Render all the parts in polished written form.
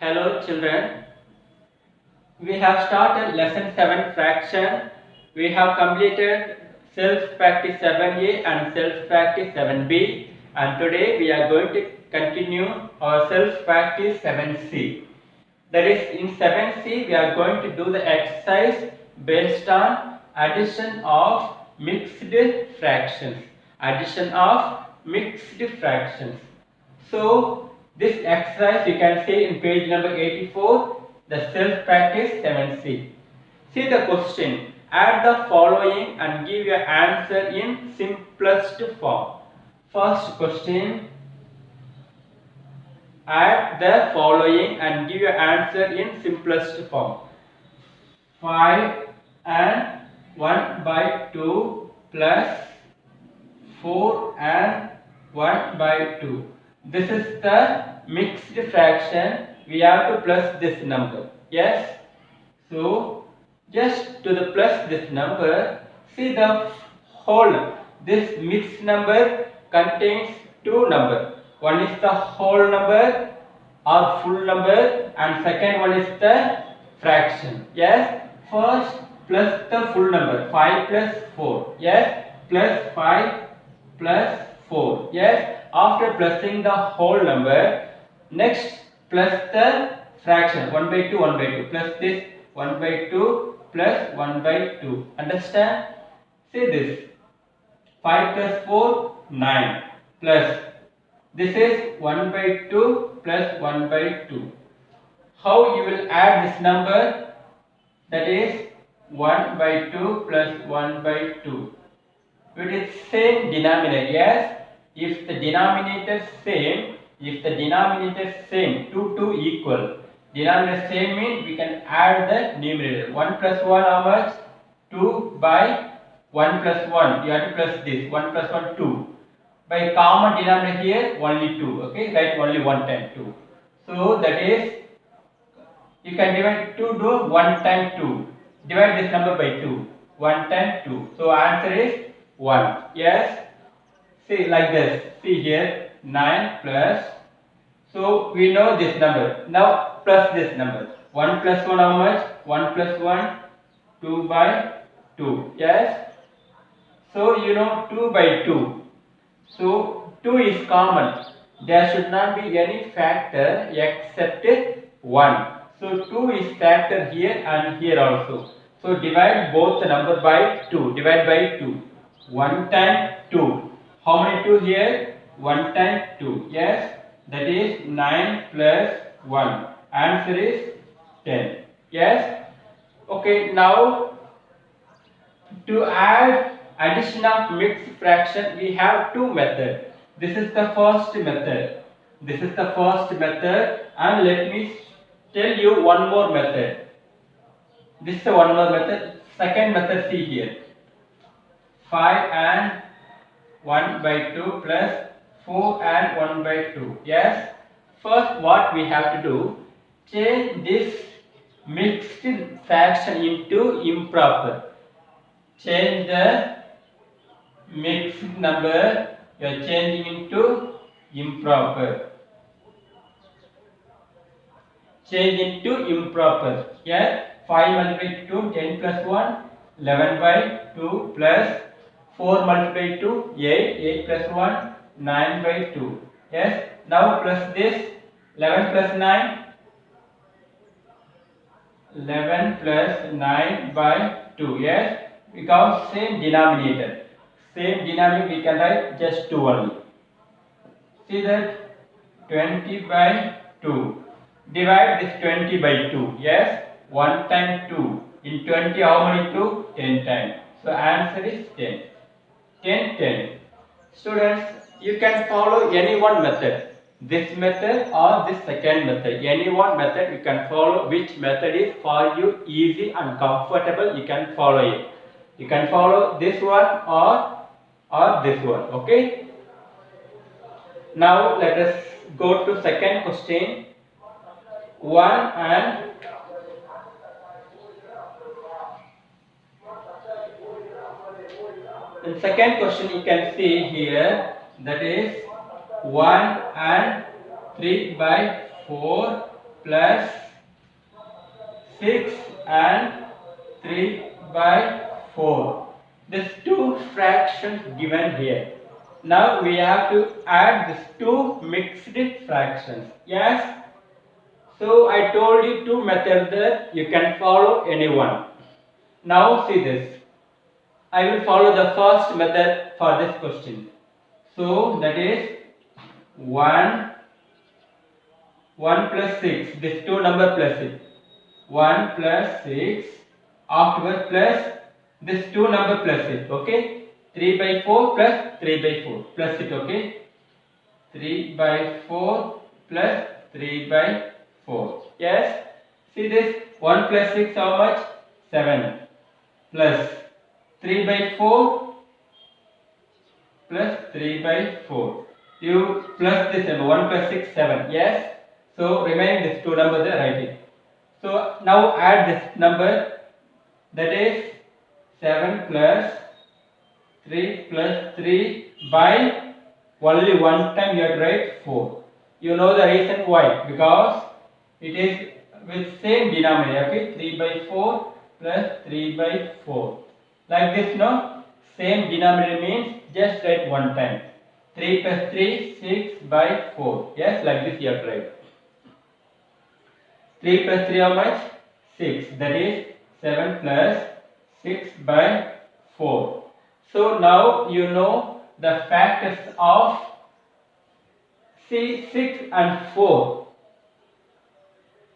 Hello children, we have started lesson 7 fraction. We have completed self practice 7a and self practice 7b, and today we are going to continue our self practice 7c. That is, in 7c we are going to do the exercise based on addition of mixed fractions. Addition of mixed fractions. So this exercise you can see in page number 84, the self practice 7c. See the question. Add the following and give your answer in simplest form. First question. Add the following and give your answer in simplest form. 5 and 1 by 2 plus 4 and 1 by 2. This is the mixed fraction. We have to plus this number. Yes? So, just to the plus this number, see the whole. This mixed number contains two numbers. One is the whole number or full number, and second one is the fraction. Yes? First plus the full number. 5 plus 4. Yes? Plus 5 plus 4. Yes? After plussing the whole number, next plus the fraction 1 by 2, 1 by 2. Plus this 1 by 2 plus 1 by 2. Understand? See this. 5 plus 4, 9. Plus this is 1 by 2 plus 1 by 2. How you will add this number? That is 1 by 2 plus 1 by 2. With its same denominator. Yes? If the denominator same, 2 equal. Denominator same means we can add the numerator. 1 plus 1 how much? 2 by 1 plus 1. You have to plus this. 1 plus 1, 2. By common denominator here, only 2. Okay, write only 1 time 2. So that is, you can divide 2 to 1 time 2. Divide this number by 2. 1 time 2. So answer is 1. Yes? See like this. See here, 9 plus. So we know this number. Now plus this number. 1 plus 1 how much? 1 plus 1, 2 by 2. Yes? So you know 2 by 2. So 2 is common. There should not be any factor except 1. So 2 is factor here and here also. So divide both the number by 2. Divide by 2. 1 time 2. How many 2 here? 1 time 2. Yes? That is 9 plus 1. Answer is 10. Yes? Okay, now to add addition of mixed fraction, we have two methods. This is the first method. This is the first method, and let me tell you one more method. This is the one more method. Second method, see here. 5 and 1 by 2 plus 4 and 1 by 2. Yes? First what we have to do, change this mixed fraction into improper. Change the mixed number, you are changing into improper. Change into improper. Yes? 5 multiplied 2, 10 plus 1, 11 by 2 plus 4 multiplied 2, 8 plus 1, 9 by 2. Yes? Now plus this, 11 plus 9, 11 plus 9 by 2. Yes? Because same denominator. Same denominator we can write just 2 only. See that? 20 by 2. Divide this 20 by 2. Yes? 1 time 2. In 20 how many 2? 10 times. So answer is 10. 10, 10. Students, you can follow any one method. This method or this second method. Any one method you can follow. Which method is for you easy and comfortable, you can follow it. You can follow this one or this one. Okay? Now let us go to second question. 1 and in second question you can see here, that is 1 and 3 by 4 plus 6 and 3 by 4. These two fractions given here. Now we have to add these two mixed fractions. Yes. So I told you two methods that you can follow any one. Now see this. I will follow the first method for this question. So that is 1 plus 6. This two number plus it. 1 plus 6. Afterwards plus this two number plus it. Okay. 3 by 4 plus 3 by 4 plus it. Okay. 3 by 4 plus 3 by 4. Yes. See this 1 plus 6 how much? 7 plus 3 by 4 plus 3 by 4. You plus this number 1 plus 6 7. Yes. So remain this two number there, write it. So now add this number, that is 7 plus 3 plus 3 by only one time you have to write 4. You know the reason why? Because it is with same denominator. Okay, 3 by 4 plus 3 by 4. Like this, no? Same denominator means just write one time. 3 plus 3, 6 by 4. Yes, like this you have to write. 3 plus 3 how much? 6. That is 7 plus 6 by 4. So now you know the factors of 6 and 4.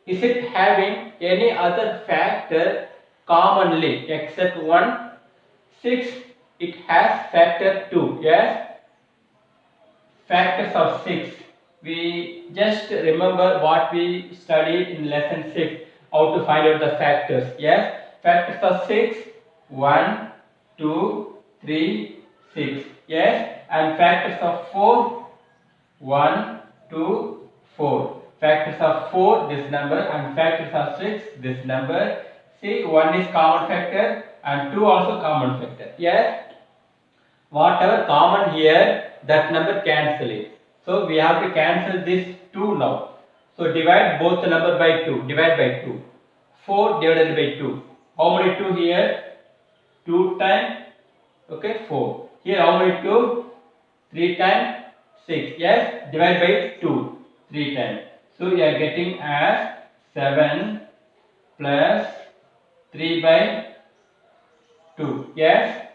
Is it having any other factor commonly except 1? 6, it has factor 2. Yes? Factors of 6. We just remember what we studied in lesson 6, how to find out the factors. Yes? Factors of 6, 1, 2, 3, 6. Yes? And factors of 4, 1, 2, 4. Factors of 4, this number, and factors of 6, this number. See, 1 is common factor and 2 also common factor. Yes? Whatever common here, that number cancel it. So we have to cancel this 2 now. So divide both the number by 2. Divide by 2. 4 divided by 2. How many 2 here? 2 times, okay, 4. Here how many 2? 3 times 6. Yes, divide by 2. 3 times. So we are getting as 7 plus 3 by 2. Yes.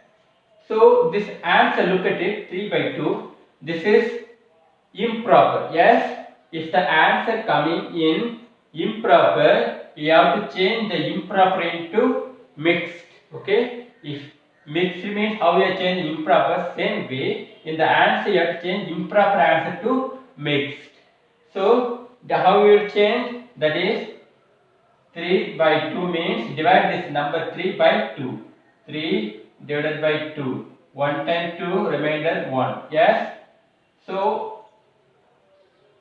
So this answer, look at it, 3 by 2. This is improper. Yes. If the answer coming in improper, you have to change the improper into mixed. Okay. If mixed means how you change improper, same way in the answer you have to change improper answer to mixed. So how you will change, that is 3 by 2 means divide this number 3 by 2. 3 divided by 2. 1 times 2, remainder 1. Yes. So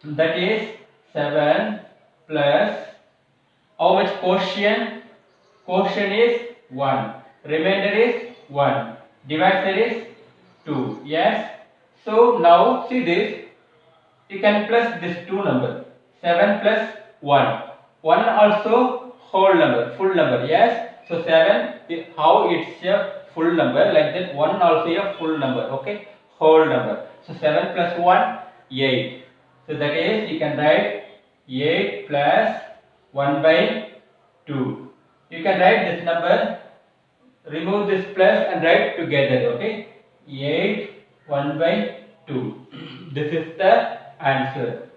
that is 7 plus how much quotient? Quotient is 1. Remainder is 1. Divisor is 2. Yes. So now see this. You can plus this two number. 7 plus 1. 1 also whole number, full number. Yes. So 7, how it's a full number, like that 1 also a full number. Okay. Whole number. So 7 plus 1, 8. So that is, you can write 8 plus 1 by 2. You can write this number, remove this plus and write together. Okay. 8, 1 by 2. This is the answer.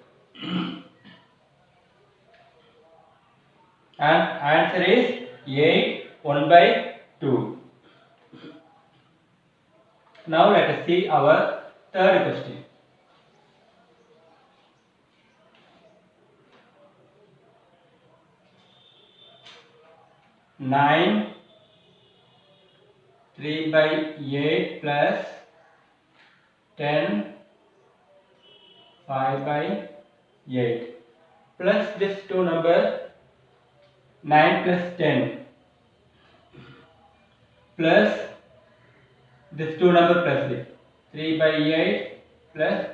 And answer is 8, 1 by 2. Now let us see our third question. Nine 3 by 8 plus 10 5 by 8 plus this two number 9 plus 10 plus this two number plus it 3 by 8 plus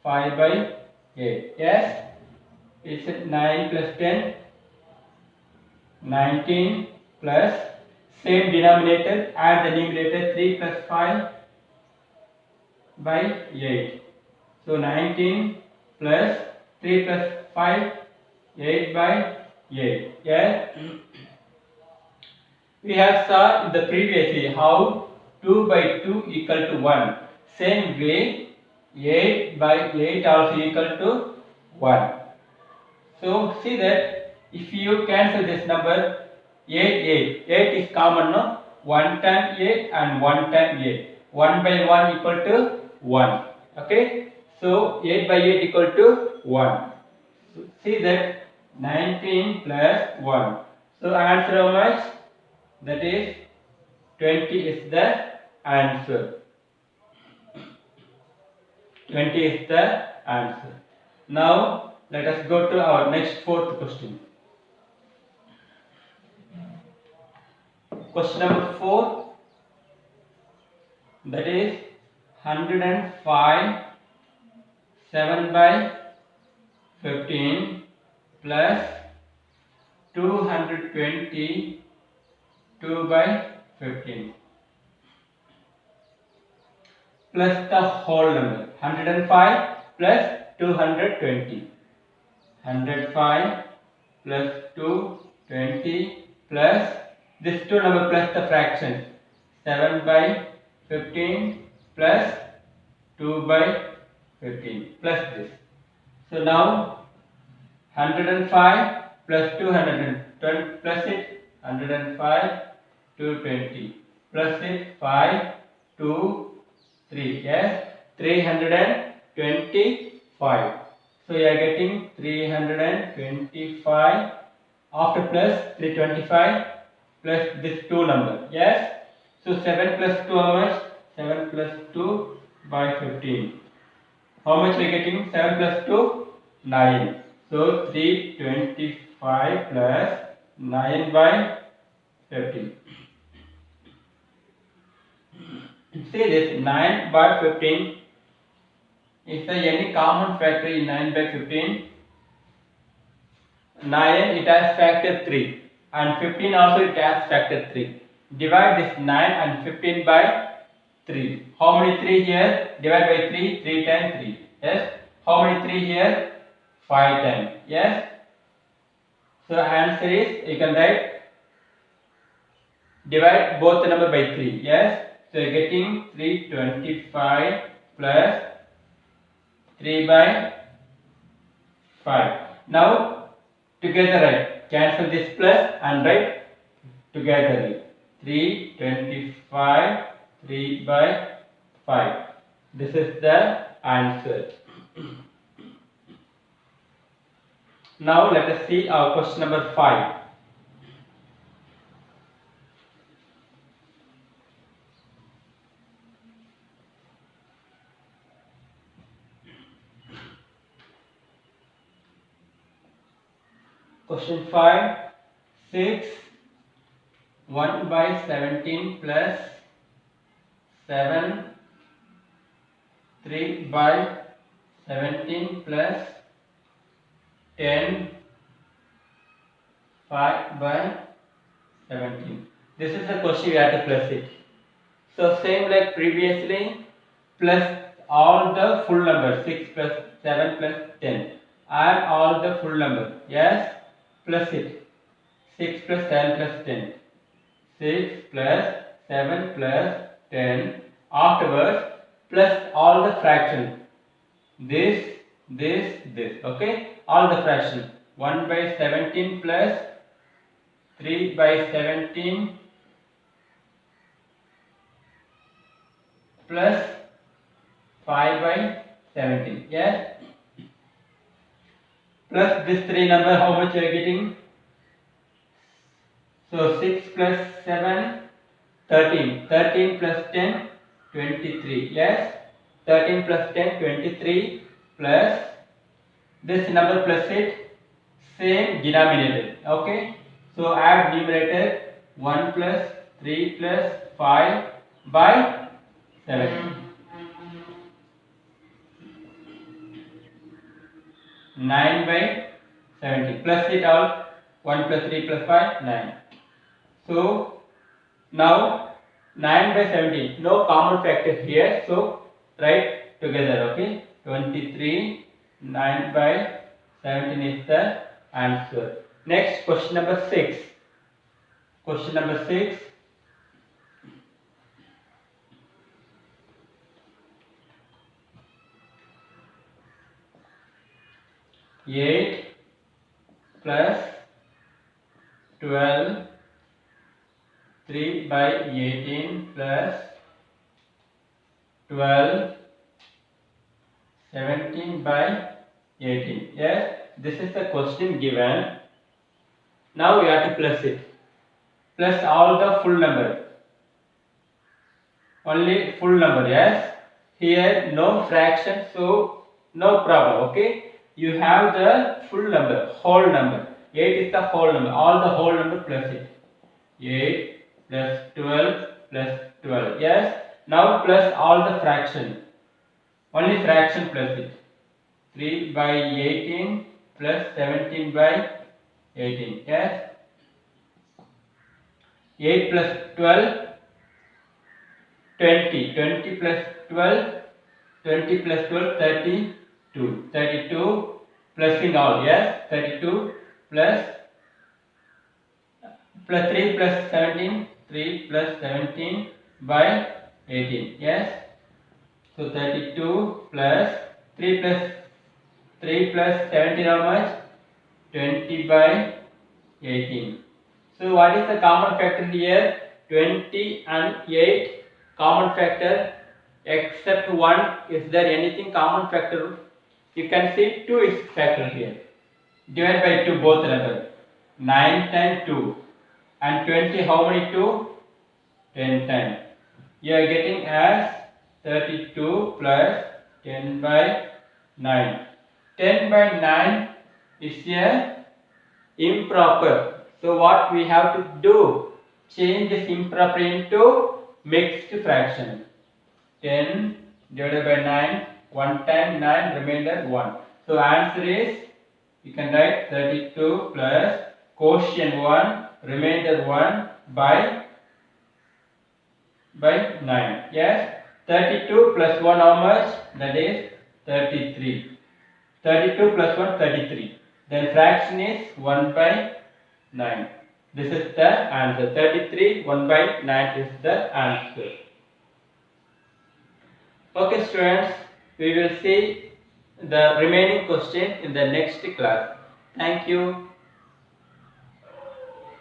5 by 8. Yes. It's 9 plus 10, 19 plus same denominator, add the numerator 3 plus 5 by 8. So 19 plus 3 plus 5, 8 by 8. Yes. We have saw in the previously how 2 by 2 equal to 1. Same way 8 by 8 also equal to 1. So see that if you cancel this number 8 is common, no? 1 time 8 and 1 time 8. 1 by 1 equal to 1. Okay. So 8 by 8 equal to 1. So see that 19 plus 1. So answer how much? That is 20 is the answer. 20 is the answer. Now let us go to our next fourth question. Question number 4, that is 105 7 by 15 plus 220 2 by 15 plus the whole number 105 plus 220. 105 plus 220 plus this two number plus the fraction 7 by 15 plus 2 by 15 plus this. So now 105 plus 220 plus it 105 220 plus it 5 2 3. Yes, 325. So you are getting 325 after plus 325 plus this 2 number. Yes. So 7 plus 2 how much? 7 plus 2 by 15. How much we are getting? 7 plus 2? 9. So 325 plus 9 by 15. See this 9 by 15. Is there any common factor in 9 by 15? 9 it has factor 3 and 15 also it has factor 3. Divide this 9 and 15 by 3. How many 3 here? Divide by 3, 3 times 3. Yes. How many 3 here? 5 times. Yes. So answer is, you can write, divide both the number by 3. Yes. So you are getting 325 plus 3 by 5. Now together write, cancel this plus and write together. 325 3 by 5. This is the answer. Now let us see our question number 5. Question 5. 6 1 by 17 plus 7 3 by 17 plus 10 5 by 17. This is the question we have to plus it. So same like previously, plus all the full numbers 6 plus 7 plus 10. Add all the full number. Yes, plus it. 6 plus 7 plus 10. 6 plus 7 plus 10. Afterwards, plus all the fractions. This. Okay, all the fractions. 1 by 17 plus 3 by 17 plus 5 by 17. Yes. Plus this 3 number, how much you are getting? So 6 plus 7, 13. 13 plus 10, 23. Yes. 13 plus 10, 23 plus this number plus it, same denominator. Okay. So add numerator 1 plus 3 plus 5 by 7. 9 by 17. Plus it all. 1 plus 3 plus 5, 9. So now 9 by 17. No common factor here. So write together. Okay. 23. 9 by 17 is the answer. Next, question number 6. Question number 6. Eight plus 12, 3 by 18 plus 12, 17 by 18. Yes, this is the question given. Now we have to plus it. Plus all the full number. Only full number, yes. Here no fraction, so no problem, okay. You have the full number, whole number. 8 is the whole number, all the whole number plus it. 8 plus 12 plus 12, yes. Now plus all the fraction. Only fraction plus it. 3 by 18 plus 17 by 18, yes. 8 plus 12, 20. 20 plus 12, 20 plus 12, 32. 32 plusing all, yes. 32 plus 3 plus 17, 3 plus 17 by 18, yes. So 32 plus 3 plus 17, how much? 20 by 18. So what is the common factor here? 20 and 8 common factor, except 1. Is there anything common factor? You can see 2 is factor here. Divide by 2 both numbers. 9 times 2. And 20, how many 2? 10 times. You are getting as 32 plus 10 by 9. 10 by 9 is a improper. So what we have to do? Change this improper into mixed fraction. 10 divided by 9. 1 time 9, remainder 1. So answer is, you can write 32 plus quotient 1, remainder 1 by 9. Yes, 32 plus 1, how much? That is 33. 32 plus 1, 33. Then fraction is 1 by 9. This is the answer. 33, 1 by 9 is the answer. Okay students, we will see the remaining question in the next class. Thank you.